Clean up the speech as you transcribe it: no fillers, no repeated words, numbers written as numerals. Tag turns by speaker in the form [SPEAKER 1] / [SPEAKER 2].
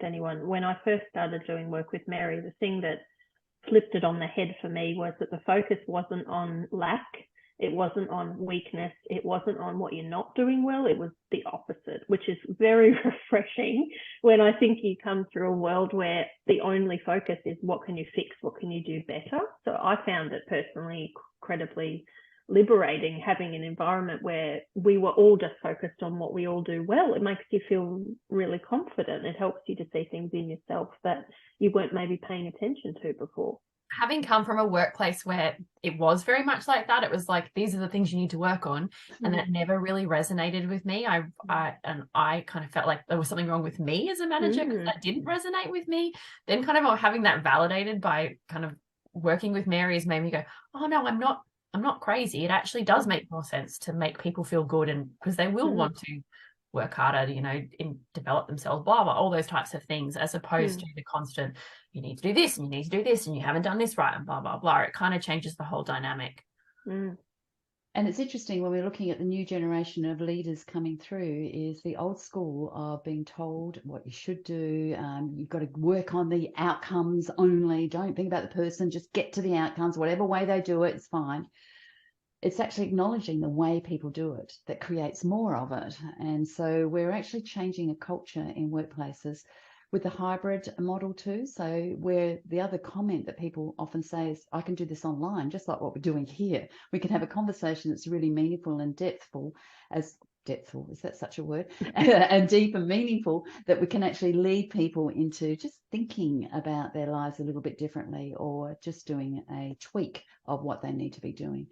[SPEAKER 1] with anyone. When I first started doing work with Mary, the thing that flipped it on the head for me was that the focus wasn't on lack, it wasn't on weakness, it wasn't on what you're not doing well, it was the opposite, which is very refreshing when I think you come through a world where the only focus is what can you fix, what can you do better. So I found it personally incredibly liberating, having an environment where we were all just focused on what we all do well. It makes you feel really confident. It helps you to see things in yourself that you weren't maybe paying attention to before.
[SPEAKER 2] Having come from a workplace where it was very much like that, it was like, these are the things you need to work on, and that never really resonated with me. I kind of felt like there was something wrong with me as a manager because that didn't resonate with me. Then kind of having that validated by kind of working with Mary has made me go, oh no, I'm not crazy. It actually does make more sense to make people feel good, and because they will want to work harder, you know, develop themselves, blah, blah, all those types of things, as opposed to the constant, you need to do this and you need to do this and you haven't done this right and blah, blah, blah. It kind of changes the whole dynamic.
[SPEAKER 3] And it's interesting when we're looking at the new generation of leaders coming through, is the old school are being told what you should do. You've got to work on the outcomes only. Don't think about the person, just get to the outcomes. Whatever way they do it, it's fine. It's actually acknowledging the way people do it that creates more of it. And so we're actually changing a culture in workplaces with the hybrid model too. So where the other comment that people often say is, I can do this online, just like what we're doing here. We can have a conversation that's really meaningful and depthful, is that such a word? And deep and meaningful, that we can actually lead people into just thinking about their lives a little bit differently, or just doing a tweak of what they need to be doing.